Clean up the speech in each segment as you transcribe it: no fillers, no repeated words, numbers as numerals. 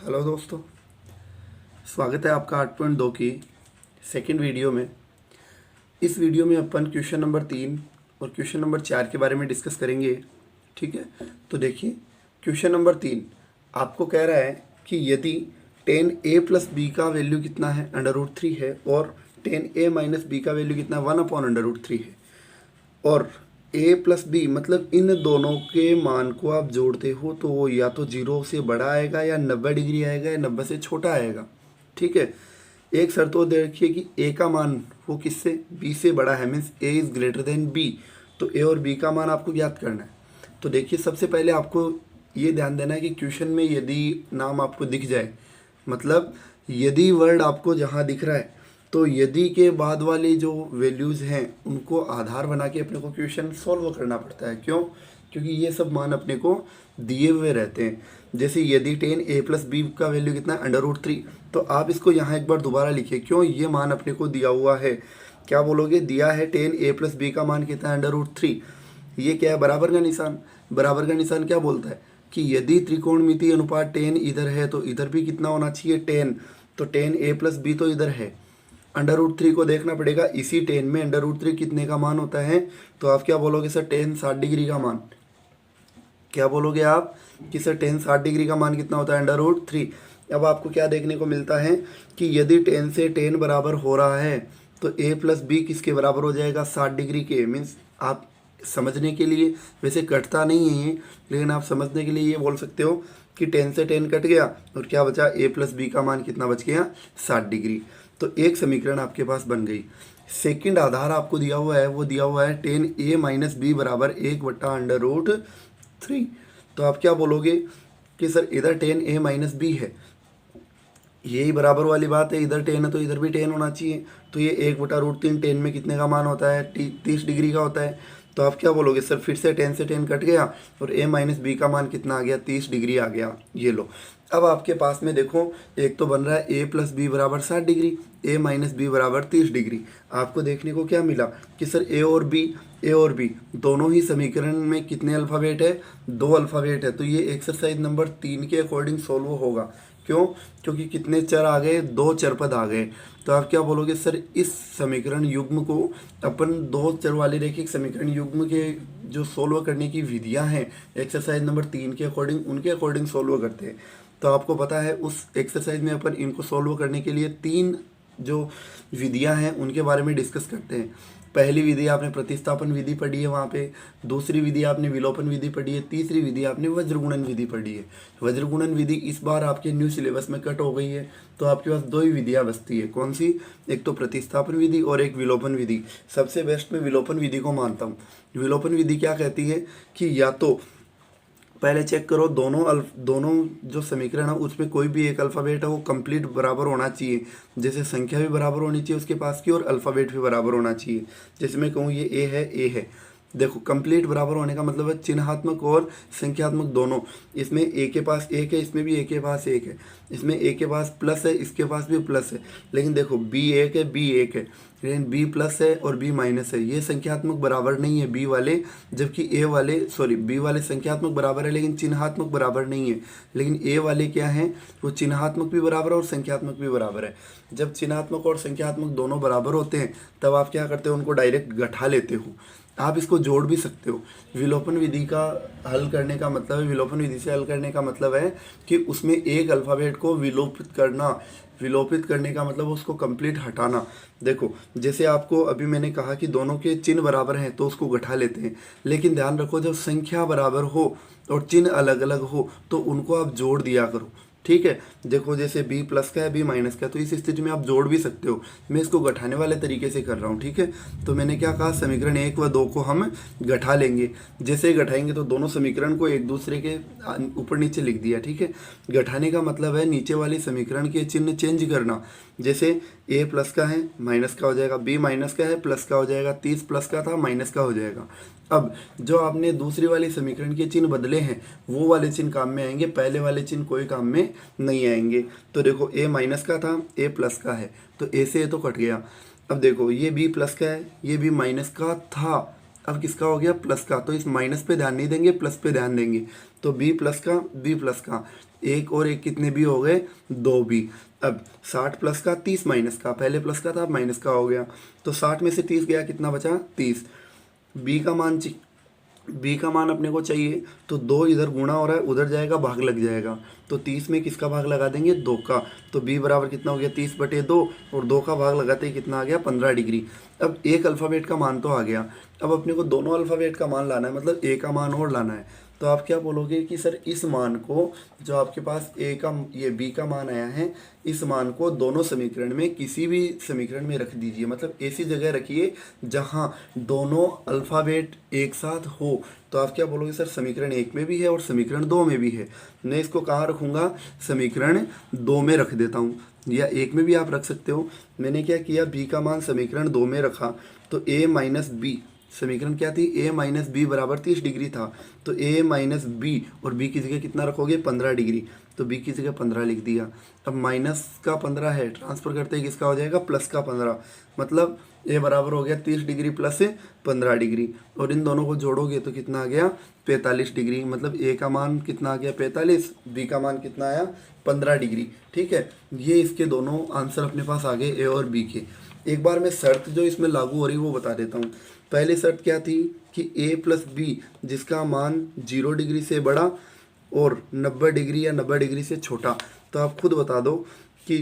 Hello दोस्तों, स्वागत है आपका 8.2 की सेकंड वीडियो में। इस वीडियो में अपन क्वेश्चन नंबर 3 और क्वेश्चन नंबर 4 के बारे में डिस्कस करेंगे। ठीक है, तो देखिए क्वेश्चन नंबर 3 आपको कह रहा है कि यदि टेन ए प्लस बी का वैल्यू कितना है, √3 है, और टेन ए माइनस बी का वैल्यू कितना है, 1/√3 है, और ए प्लस बी मतलब इन दोनों के मान को आप जोड़ते हो तो वो या तो 0 से बड़ा आएगा या 90 डिग्री आएगा या 90 से छोटा आएगा। ठीक है, एक शर्त तो देखिए कि ए का मान वो किससे बी से बड़ा है, means A is greater than B. तो ए और बी का मान आपको ज्ञात करना है। तो देखिए सबसे पहले आपको ये ध्यान देना है कि क्वेश्चन में यदि नाम आपको दिख जाए, मतलब यदि वर्ड आपको जहाँ दिख रहा है, तो यदि के बाद वाली जो वैल्यूज़ हैं उनको आधार बना के अपने को क्वेश्चन सॉल्व करना पड़ता है। क्यों? क्योंकि ये सब मान अपने को दिए हुए रहते हैं। जैसे यदि टेन ए प्लस बी का वैल्यू कितना है, √3, तो आप इसको यहाँ एक बार दोबारा लिखिए। क्यों? ये मान अपने को दिया हुआ है। क्या बोलोगे? दिया है टेन ए प्लस बी का मान कितना है, √3। ये क्या है? बराबर का निशान। बराबर का निशान क्या बोलता है कि यदि त्रिकोणमितीय अनुपात टेन इधर है तो इधर भी कितना होना चाहिए, 10। तो टेन ए प्लस बी तो इधर है, √3 को देखना पड़ेगा। इसी टेन में √3 कितने का मान होता है? तो आप क्या बोलोगे सर, टेन 60 डिग्री का मान। क्या बोलोगे आप कि सर टेन 60 डिग्री का मान कितना होता है, √3। अब आपको क्या देखने को मिलता है कि यदि टेन से टेन बराबर हो रहा है तो ए प्लस बी किसके बराबर हो जाएगा, 60 डिग्री के। मीन्स आप समझने के लिए, वैसे कटता नहीं है ये, लेकिन आप समझने के लिए ये बोल सकते हो कि टेन से टेन कट गया और क्या बचा, ए प्लस बी का मान कितना बच गया, 60 डिग्री। तो एक समीकरण आपके पास बन गई। सेकंड आधार आपको दिया हुआ है, वो दिया हुआ है टेन ए माइनस बी बराबर 1/√3। तो आप क्या बोलोगे कि सर इधर टेन ए माइनस बी है, यही बराबर वाली बात है, इधर 10 है तो इधर भी 10 होना चाहिए। तो ये 1/√3 10 में कितने का मान होता है, 30 डिग्री का होता है। तो आप क्या बोलोगे सर, फिर से 10 से 10 कट गया और a माइनस बी का मान कितना आ गया, 30 डिग्री आ गया। ये लो, अब आपके पास में देखो एक तो बन रहा है a प्लस बी बराबर 60 डिग्री, a माइनस बी बराबर 30 डिग्री। आपको देखने को क्या मिला कि सर a और b दोनों ही समीकरण में कितने अल्फ़ाबेट है, 2 अल्फ़ाबेट है। तो ये एक्सरसाइज नंबर 3 के अकॉर्डिंग सॉल्व होगा। क्यों? क्योंकि कितने चर आ गए, 2 चर पद आ गए। तो आप क्या बोलोगे सर, इस समीकरण युग्म को अपन 2 चर वाले रैखिक समीकरण युग्म के जो सोल्व करने की विधियां हैं एक्सरसाइज नंबर 3 के अकॉर्डिंग, उनके अकॉर्डिंग सोल्व करते हैं। तो आपको पता है उस एक्सरसाइज में अपन इनको सोल्व करने के लिए 3 जो विधियां हैं उनके बारे में डिस्कस करते हैं। पहली विधि आपने प्रतिस्थापन विधि पढ़ी है वहाँ पे, दूसरी विधि आपने विलोपन विधि पढ़ी है, तीसरी विधि आपने वज्रगुणन विधि पढ़ी है। वज्रगुणन विधि इस बार आपके न्यू सिलेबस में कट हो गई है, तो आपके पास 2 ही विधियाँ बचती है। कौन सी? एक तो प्रतिस्थापन विधि और एक विलोपन विधि। सबसे बेस्ट मैं विलोपन विधि को मानता हूँ। विलोपन विधि क्या कहती है कि या तो पहले चेक करो दोनों जो समीकरण है उसमें कोई भी एक अल्फ़ाबेट है वो कंप्लीट बराबर होना चाहिए। जैसे संख्या भी बराबर होनी चाहिए उसके पास की, और अल्फ़ाबेट भी बराबर होना चाहिए। जैसे मैं कहूँ ये ए है, देखो कंप्लीट बराबर होने का मतलब है चिन्हात्मक और संख्यात्मक दोनों। इसमें ए के पास 1 है, इसमें भी ए के पास 1 है, इसमें ए के पास प्लस है, इसके पास भी प्लस है। लेकिन देखो बी 1 है, बी 1 है, लेकिन बी प्लस है और बी माइनस है। ये संख्यात्मक बराबर नहीं है बी वाले, जबकि बी वाले संख्यात्मक बराबर है लेकिन चिन्हात्मक बराबर नहीं है। लेकिन ए वाले क्या हैं, वो चिन्हात्मक भी बराबर है और संख्यात्मक भी बराबर है। जब चिन्हात्मक और संख्यात्मक दोनों बराबर होते हैं तब आप क्या करते हो, उनको डायरेक्ट घटा लेते हो। आप इसको जोड़ भी सकते हो। विलोपन विधि का हल करने का मतलब है, विलोपन विधि से हल करने का मतलब है कि उसमें एक अल्फ़ाबेट को विलोपित करना। विलोपित करने का मतलब उसको कंप्लीट हटाना। देखो जैसे आपको अभी मैंने कहा कि दोनों के चिन्ह बराबर हैं तो उसको घटा लेते हैं, लेकिन ध्यान रखो जब संख्या बराबर हो और चिन्ह अलग अलग हो तो उनको आप जोड़ दिया करो। ठीक है, देखो जैसे b प्लस का है, b माइनस का है, तो इस स्थिति में आप जोड़ भी सकते हो। मैं इसको घटाने वाले तरीके से कर रहा हूँ। ठीक है, तो मैंने क्या कहा, समीकरण 1 व 2 को हम घटा लेंगे। जैसे ही घटाएंगे तो दोनों समीकरण को एक दूसरे के ऊपर नीचे लिख दिया। ठीक है, घटाने का मतलब है नीचे वाली समीकरण के चिन्ह चेंज करना। जैसे a प्लस का है माइनस का हो जाएगा, b माइनस का है प्लस का हो जाएगा, 30 प्लस का था माइनस का हो जाएगा। अब जो आपने दूसरी वाली समीकरण के चिन्ह बदले हैं वो वाले चिन्ह काम में आएंगे, पहले वाले चिन्ह कोई काम में नहीं आएंगे। तो देखो a माइनस का था, a प्लस का है, तो a से a तो कट गया। अब देखो ये b प्लस का है, ये b माइनस का था, अब किसका हो गया, प्लस का, तो इस माइनस पे ध्यान नहीं देंगे, प्लस पे ध्यान देंगे। तो बी प्लस का, एक और एक कितने बी हो गए, 2b। अब 60 प्लस का 30 माइनस का, पहले प्लस का था अब माइनस का हो गया, तो 60 में से 30 गया, कितना बचा, 30। बी का मान बी का मान अपने को चाहिए, तो 2 इधर गुणा हो रहा है, उधर जाएगा भाग लग जाएगा, तो 30 में किसका भाग लगा देंगे, 2 का। तो बी बराबर कितना हो गया, 30/2, और 2 का भाग लगाते ही कितना आ गया, 15 डिग्री। अब एक अल्फ़ाबेट का मान तो आ गया, अब अपने को दोनों अल्फ़ाबेट का मान लाना है, मतलब ए का मान और लाना है। तो आप क्या बोलोगे कि सर इस मान को, जो आपके पास ए का ये बी का मान आया है, इस मान को दोनों समीकरण में किसी भी समीकरण में रख दीजिए, मतलब ऐसी जगह रखिए जहां दोनों अल्फ़ाबेट एक साथ हो। तो आप क्या बोलोगे, सर समीकरण 1 में भी है और समीकरण 2 में भी है, मैं इसको कहाँ रखूँगा, समीकरण 2 में रख देता हूँ, या 1 में भी आप रख सकते हो। मैंने क्या किया, बी का मान समीकरण 2 में रखा, तो ए माइनस बी, समीकरण क्या थी, ए माइनस बी बराबर 30 डिग्री था, तो ए माइनस बी, और बी की जगह कितना रखोगे, 15 डिग्री, तो बी की जगह 15 लिख दिया। अब माइनस का 15 है, ट्रांसफर करते ही किसका हो जाएगा, प्लस का 15, मतलब ए बराबर हो गया 30 डिग्री प्लस 15 डिग्री, और इन दोनों को जोड़ोगे तो कितना आ गया, 45 डिग्री, मतलब ए का मान कितना आ गया, 45, बी का मान कितना आया, 15 डिग्री। ठीक है, ये इसके दोनों आंसर अपने पास आ गए, ए और बी के। एक बार मैं शर्त जो इसमें लागू हो रही है वो बता देता हूँ। पहली शर्त क्या थी कि a प्लस बी जिसका मान 0 डिग्री से बड़ा और 90 डिग्री या 90 डिग्री से छोटा, तो आप खुद बता दो कि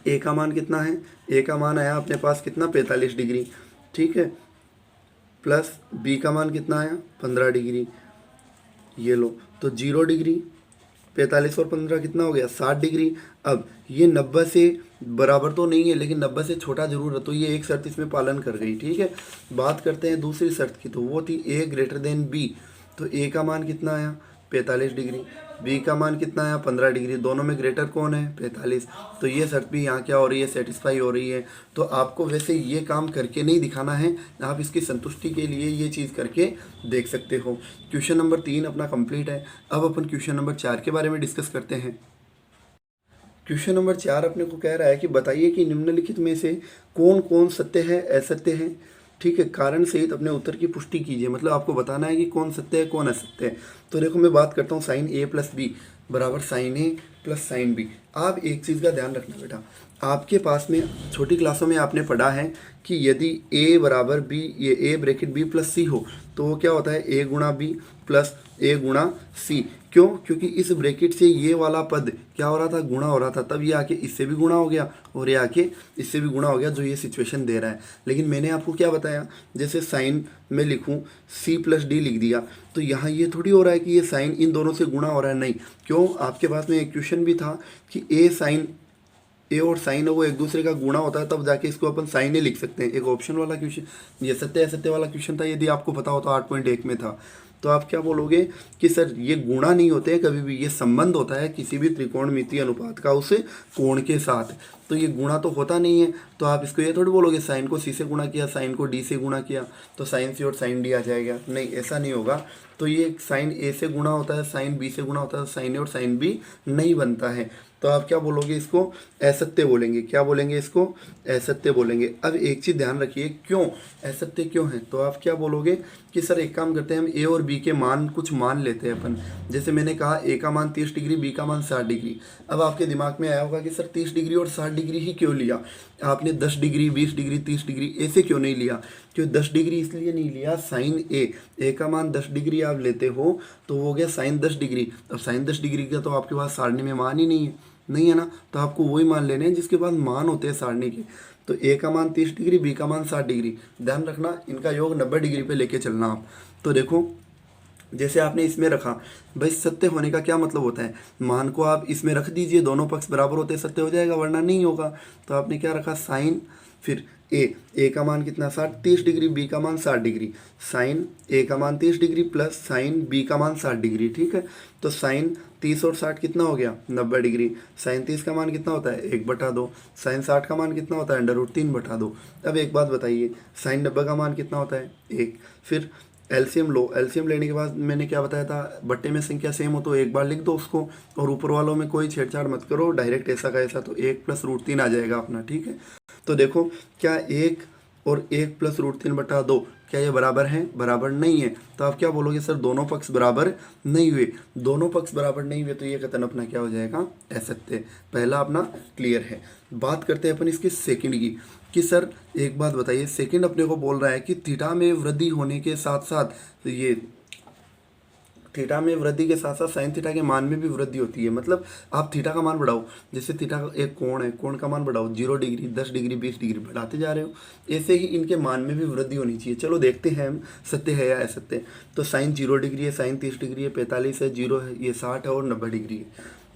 a का मान कितना है, a का मान आया अपने पास कितना, 45 डिग्री, ठीक है, प्लस b का मान कितना आया, 15 डिग्री, ये लो, तो 0 डिग्री 45 और 15 कितना हो गया, 60 डिग्री। अब ये 90 से बराबर तो नहीं है, लेकिन 90 से छोटा जरूर है, तो ये एक शर्त इसमें पालन कर गई। ठीक है, बात करते हैं दूसरी शर्त की, तो वो थी ए ग्रेटर देन बी। तो ए का मान कितना आया, 45 डिग्री, बी का मान कितना आया, 15 डिग्री, दोनों में ग्रेटर कौन है, 45। तो ये शर्त भी यहाँ क्या हो रही है, सेटिस्फाई हो रही है। तो आपको वैसे ये काम करके नहीं दिखाना है, आप इसकी संतुष्टि के लिए ये चीज़ करके देख सकते हो। क्वेश्चन नंबर 3 अपना कंप्लीट है। अब अपन क्वेश्चन नंबर 4 के बारे में डिस्कस करते हैं। क्वेश्चन नंबर 4 अपने को कह रहा है कि बताइए कि निम्नलिखित में से कौन कौन सत्य है, असत्य है। ठीक है, कारण सहित अपने उत्तर की पुष्टि कीजिए, मतलब आपको बताना है कि कौन सत्य है कौन असत्य है। तो देखो मैं बात करता हूँ, साइन ए प्लस बी बराबर साइन ए प्लस साइन बी। आप एक चीज़ का ध्यान रखना बेटा, आपके पास में छोटी क्लासों में आपने पढ़ा है कि यदि a बराबर b, ये a ब्रैकेट b प्लस सी हो, तो वो क्या होता है, a गुणा b प्लस a गुणा c। क्यों, क्योंकि इस ब्रैकेट से ये वाला पद क्या हो रहा था, गुणा हो रहा था, तब ये आके इससे भी गुणा हो गया और ये आके इससे भी गुणा हो गया, जो ये सिचुएशन दे रहा है। लेकिन मैंने आपको क्या बताया, जैसे साइन में लिखूं c प्लस डी लिख दिया, तो यहाँ ये थोड़ी हो रहा है कि ये साइन इन दोनों से गुणा हो रहा है, नहीं। क्यों, आपके पास में एक क्वेश्चन भी था कि ए और साइन है वो एक दूसरे का गुणा होता है, तब जाके इसको अपन साइन ए लिख सकते हैं। एक ऑप्शन वाला क्वेश्चन, ये सत्य असत्य वाला क्वेश्चन था, यदि आपको पता हो तो 8.1 में था। तो आप क्या बोलोगे कि सर ये गुणा नहीं होते हैं कभी भी, ये संबंध होता है किसी भी त्रिकोणमितीय अनुपात का उस कोण के साथ, तो ये गुणा तो होता नहीं है। तो आप इसको ये थोड़ी बोलोगे साइन को सी से गुणा किया, साइन को डी से गुणा किया तो साइन सी और साइन डी आ जाएगा, नहीं, ऐसा नहीं होगा। तो ये साइन ए से गुणा होता है, साइन बी से गुणा होता है, साइन ए और साइन बी नहीं बनता है। तो आप क्या बोलोगे, इसको असत्य बोलेंगे। क्या बोलेंगे, इसको असत्य बोलेंगे। अब एक चीज़ ध्यान रखिए, क्यों असत्य क्यों है, तो आप क्या बोलोगे कि सर एक काम करते हैं, हम ए और बी के मान कुछ मान लेते हैं अपन। जैसे मैंने कहा ए का मान 30 डिग्री, बी का मान 60 डिग्री। अब आपके दिमाग में आया होगा कि सर 30 डिग्री और 60 डिग्री ही क्यों लिया, आपने 10 डिग्री 20 डिग्री 30 डिग्री ऐसे क्यों नहीं लिया। क्यों 10 डिग्री इसलिए नहीं लिया, साइन ए का मान 10 डिग्री आप लेते हो तो वो हो गया साइन 10 डिग्री। अब साइन 10 डिग्री का तो आपके पास सारणी में मान ही नहीं है ना, तो आपको वही मान लेने हैं जिसके पास मान होते हैं सारणी के। तो ए का मान 30 डिग्री, बी का मान 60 डिग्री, ध्यान रखना इनका योग 90 डिग्री पे लेके चलना आप। तो देखो जैसे आपने इसमें रखा, भाई सत्य होने का क्या मतलब होता है, मान को आप इसमें रख दीजिए, दोनों पक्ष बराबर होते हैं सत्य हो जाएगा, वरना नहीं होगा। तो आपने क्या रखा, साइन, फिर ए का मान कितना 30 डिग्री, बी का मान 60 डिग्री, साइन ए का मान 30 डिग्री प्लस साइन बी का मान 60 डिग्री। ठीक है, तो साइन 30 और 60 कितना हो गया, 90 डिग्री। साइन 30 का मान कितना होता है, 1/2। साइन 60 का मान कितना होता है, √3/2। अब एक बात बताइए, साइन 90 का मान कितना होता है, 1। फिर एलसीएम लो, एलसीएम लेने के बाद मैंने क्या बताया था, बट्टे में संख्या सेम हो तो एक बार लिख दो उसको, और ऊपर वालों में कोई छेड़छाड़ मत करो, डायरेक्ट ऐसा का ऐसा, तो 1 + √3 आ जाएगा अपना। ठीक है, तो देखो क्या 1 और 1 प्लस रूट 3/2, क्या ये बराबर हैं? बराबर नहीं है। तो आप क्या बोलोगे सर दोनों पक्ष बराबर नहीं हुए। दोनों पक्ष बराबर नहीं हुए तो ये कथन अपना क्या हो जाएगा? असत्य। पहला अपना क्लियर है। बात करते हैं अपन इसके सेकंड की कि सर एक बात बताइए, सेकंड अपने को बोल रहा है कि थीटा में वृद्धि होने के साथ साथ ये थीटा में वृद्धि के साथ साथ साइन थीटा के मान में भी वृद्धि होती है। मतलब आप थीटा का मान बढ़ाओ, जैसे थीटा का एक कोण है, कोण का मान बढ़ाओ 0 डिग्री, 10 डिग्री, 20 डिग्री बढ़ाते जा रहे हो, ऐसे ही इनके मान में भी वृद्धि होनी चाहिए। चलो देखते हैं हम सत्य है या असत्य। तो साइन 0 डिग्री है, साइन 30 डिग्री है, 45 है, 0 है, ये 60 है और 90 डिग्री है।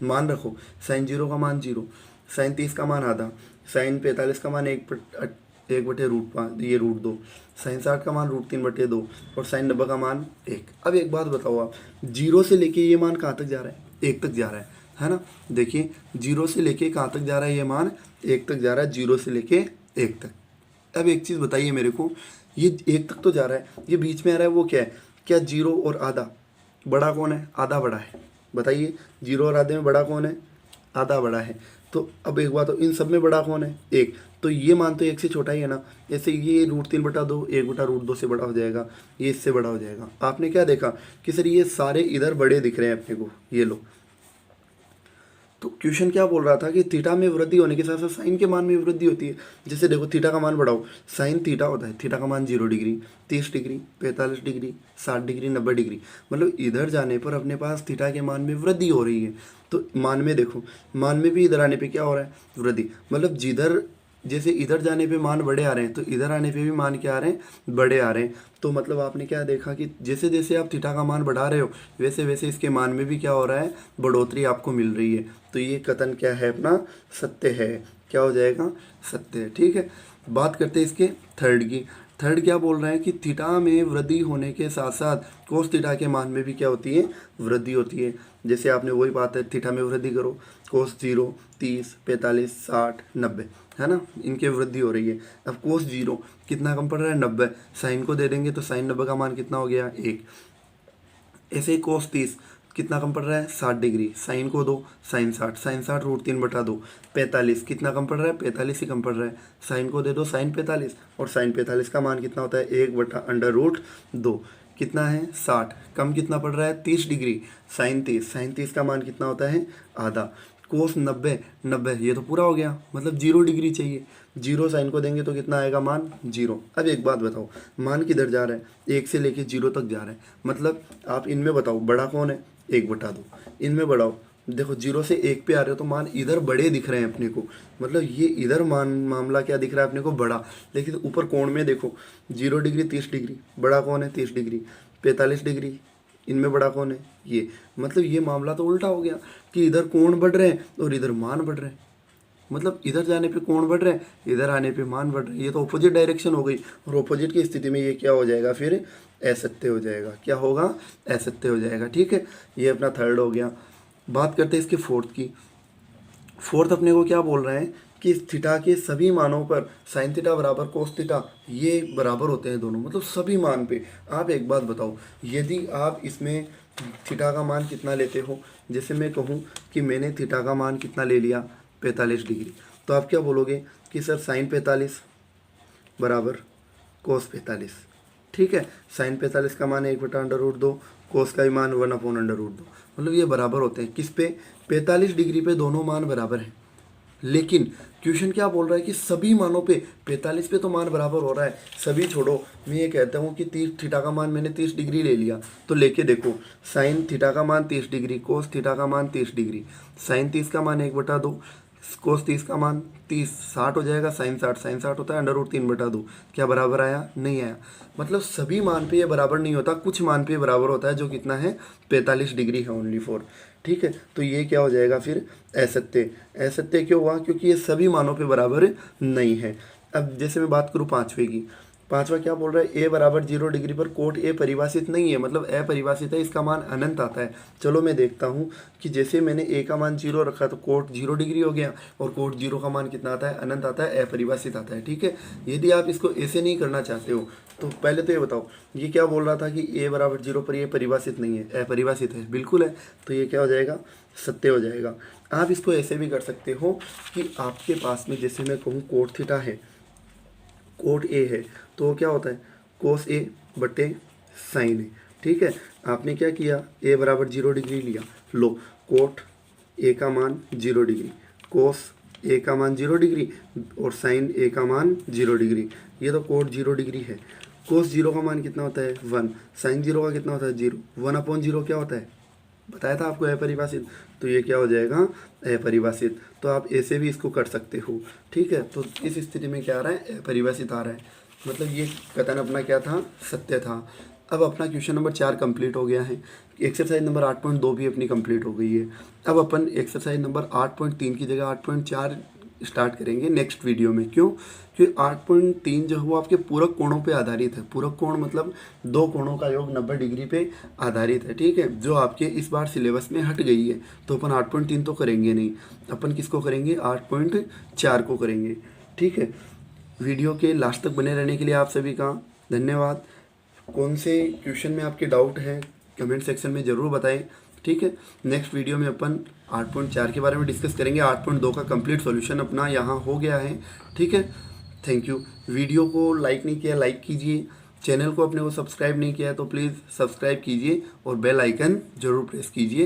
मान रखो साइन 0 का मान 0, साइन 30 का मान आधा, साइन 45 का मान 1/√5, ये √2, साइन 60 का मान √3/2 और साइन 90 का मान 1। अब एक बात बताओ आप, 0 से लेके ये मान कहाँ तक जा रहा है? 1 तक जा रहा है ना। देखिए 0 से लेके कहाँ तक जा रहा है? ये मान 1 तक जा रहा है, 0 से लेके 1 तक। अब एक चीज़ बताइए मेरे को, ये 1 तक तो जा रहा है, ये बीच में आ रहा है वो क्या है? क्या 0 और आधा बड़ा कौन है? आधा बड़ा है। बताइए 0 और आधे में बड़ा कौन है? आधा बड़ा है। तो अब एक बात, इन सब में बड़ा कौन है? 1। तो ये मान तो 1 से छोटा ही है ना। जैसे ये √3/2 1/√2 से बड़ा हो जाएगा, ये इससे बड़ा हो जाएगा। आपने क्या देखा कि सर ये सारे इधर बड़े दिख रहे हैं अपने को, ये लो। तो क्वेश्चन क्या बोल रहा था कि थीटा में वृद्धि होने के साथ साथ साइन के मान में वृद्धि होती है। जैसे देखो थीटा का मान बढ़ाओ, साइन थीटा होता है, थीटा का मान 0 degree, 30 degree, 45 degree, 60 degree, 90 degree. मतलब इधर जाने पर अपने पास थीटा के मान में वृद्धि हो रही है। तो मान में देखो, मान में भी इधर आने पे क्या हो रहा है? वृद्धि। मतलब जिधर जैसे इधर जाने पे मान बड़े आ रहे हैं तो इधर आने पे भी मान क्या आ रहे हैं? बड़े आ रहे हैं। तो मतलब आपने क्या देखा कि जैसे जैसे आप थीटा का मान बढ़ा रहे हो वैसे वैसे इसके मान में भी क्या हो रहा है? बढ़ोतरी आपको मिल रही है। तो ये कथन क्या है अपना? सत्य है। क्या हो जाएगा? सत्य है। ठीक है। बात करते हैं इसके थर्ड की। थर्ड क्या बोल रहे हैं कि थीटा में वृद्धि होने के साथ साथ कोस थीटा के मान में भी क्या होती है? वृद्धि होती है। जैसे आपने वही बात है, थीटा में वृद्धि करो, कोस 0, 30, 45, 60, 90, है ना, इनके वृद्धि हो रही है। अब कोस 0 कितना कम पड़ रहा है? 90। साइन को दे देंगे तो साइन 90 का मान कितना हो गया? 1। ऐसे ही कोस 30 कितना कम पड़ रहा है? 60 डिग्री। साइन को दो, साइन 60, साइन 60 √3/2। 45 कितना कम पड़ रहा है? 45 ही कम पड़ रहा है। साइन को दे दो साइन 45 और साइन 45 का मान कितना होता है? 1/√2। कितना है? 60। कम कितना पड़ रहा है? 30 डिग्री। साइन 30, साइन 30 का मान कितना होता है? आधा। कोस 90, 90 ये तो पूरा हो गया, मतलब 0 डिग्री चाहिए। 0 साइन को देंगे तो कितना आएगा मान? 0। अब एक बात बताओ, मान किधर जा रहा है? 1 से लेके 0 तक जा रहा है। मतलब आप इनमें बताओ बड़ा कौन है? 1/2। इनमें बढ़ाओ, देखो 0 से 1 पे आ रहे हो तो मान इधर बड़े दिख रहे हैं अपने को। मतलब ये इधर मामला क्या दिख रहा है अपने को? बड़ा। लेकिन ऊपर कोण में देखो 0 डिग्री, 30 डिग्री, बड़ा कौन है? 30 डिग्री। 45 डिग्री, इनमें बड़ा कौन है? ये। मतलब ये मामला तो उल्टा हो गया कि इधर कोण बढ़ रहे हैं और इधर मान बढ़ रहे हैं। मतलब इधर जाने पे कोण बढ़ रहे हैं, इधर आने पे मान बढ़ रहे हैं। ये तो ऑपोजिट डायरेक्शन हो गई। और ऑपोजिट की स्थिति में ये क्या हो जाएगा? फिर असत्य हो जाएगा। क्या होगा? असत्य हो जाएगा। ठीक है, ये अपना थर्ड हो गया। बात करते हैं इसके फोर्थ की। फोर्थ अपने को क्या बोल रहे हैं कि थीटा के सभी मानों पर साइन थीटा बराबर कोस थीटा ये बराबर होते हैं दोनों, मतलब सभी मान पे। आप एक बात बताओ, यदि आप इसमें थीटा का मान कितना लेते हो, जैसे मैं कहूँ कि मैंने थीटा का मान कितना ले लिया? 45 डिग्री, तो आप क्या बोलोगे कि सर साइन 45 बराबर कोस 45। ठीक है, साइन 45 का मान 1/√2, कोस का भी मान 1/√2। मतलब ये बराबर होते हैं किस पे? 45 डिग्री पे दोनों मान बराबर हैं। लेकिन क्वेश्चन क्या बोल रहा है कि सभी मानों पे 45 पे तो मान बराबर हो रहा है। सभी छोड़ो, मैं ये कहता हूँ कि 30 थीटा का मान मैंने 30 डिग्री ले लिया, तो लेके देखो साइन थीटा का मान 30 डिग्री, कोस थीटा का मान 30 डिग्री, साइन 30 का मान 1/2, कोस 30 का मान 30, 60 हो जाएगा। साइन 60, साइन 60 होता है √3/2। क्या बराबर आया? नहीं आया। मतलब सभी मान पे ये बराबर नहीं होता, कुछ मान पे बराबर होता है, जो कितना है? 45 डिग्री है ओनली फॉर। ठीक है, तो ये क्या हो जाएगा फिर? असत्य। असत्य क्यों हुआ? क्योंकि ये सभी मानों पे बराबर नहीं है। अब जैसे मैं बात करूँ पाँचवें की, पांचवा क्या बोल रहा है? ए बराबर 0 डिग्री पर कोट ए परिभाषित नहीं है, मतलब अपरिभाषित है, इसका मान अनंत आता है। चलो मैं देखता हूँ कि जैसे मैंने ए का मान 0 रखा तो कोट 0 डिग्री हो गया, और कोट 0 का मान कितना आता है? अनंत आता है, अपरिभाषित आता है। ठीक है, यदि आप इसको ऐसे नहीं करना चाहते हो तो पहले तो ये बताओ, ये क्या बोल रहा था कि ए बराबर 0 पर ये परिभाषित नहीं है, अपरिभाषित है। बिल्कुल है, तो ये क्या हो जाएगा? सत्य हो जाएगा। आप इसको ऐसे भी कर सकते हो कि आपके पास में जैसे मैं कहूँ कोट थीटा है, कोट ए है तो क्या होता है कोस ए बटे साइन ए। ठीक है, आपने क्या किया, ए बराबर 0 डिग्री लिया, लो कोट ए का मान 0 डिग्री, कोस ए का मान 0 डिग्री और साइन ए का मान 0 डिग्री। ये तो कोट 0 डिग्री है। कोस 0 का मान कितना होता है 1, साइन 0 का कितना होता है 0, 1/0 क्या होता है बताया था आपको अपरिभाषित, तो ये क्या हो जाएगा अपरिभाषित। तो आप ऐसे भी इसको कर सकते हो। ठीक है, तो इस स्थिति में क्या आ रहा है अपरिभाषित आ रहा है, मतलब ये कथन अपना क्या था सत्य था। अब अपना क्वेश्चन नंबर 4 कंप्लीट हो गया है। एक्सरसाइज नंबर 8.2 भी अपनी कंप्लीट हो गई है। अब अपन एक्सरसाइज नंबर 8.3 की जगह 8.4 स्टार्ट करेंगे नेक्स्ट वीडियो में। क्यों, क्योंकि 8.3 जो है वो आपके पूरक कोणों पे आधारित है। पूरक कोण मतलब दो कोणों का योग 90 डिग्री पे आधारित है। ठीक है, जो आपके इस बार सिलेबस में हट गई है, तो अपन 8.3 तो करेंगे नहीं, अपन किसको करेंगे 8.4 को करेंगे। ठीक है, वीडियो के लास्ट तक बने रहने के लिए आप सभी का धन्यवाद। कौन से क्वेश्चन में आपके डाउट हैं कमेंट सेक्शन में ज़रूर बताएं। ठीक है, नेक्स्ट वीडियो में अपन 8.4 के बारे में डिस्कस करेंगे। 8.2 का कंप्लीट सॉल्यूशन अपना यहाँ हो गया है। ठीक है, थैंक यू। वीडियो को लाइक नहीं किया लाइक कीजिए, चैनल को अपने को सब्सक्राइब नहीं किया है तो प्लीज़ सब्सक्राइब कीजिए और बेल आइकन ज़रूर प्रेस कीजिए।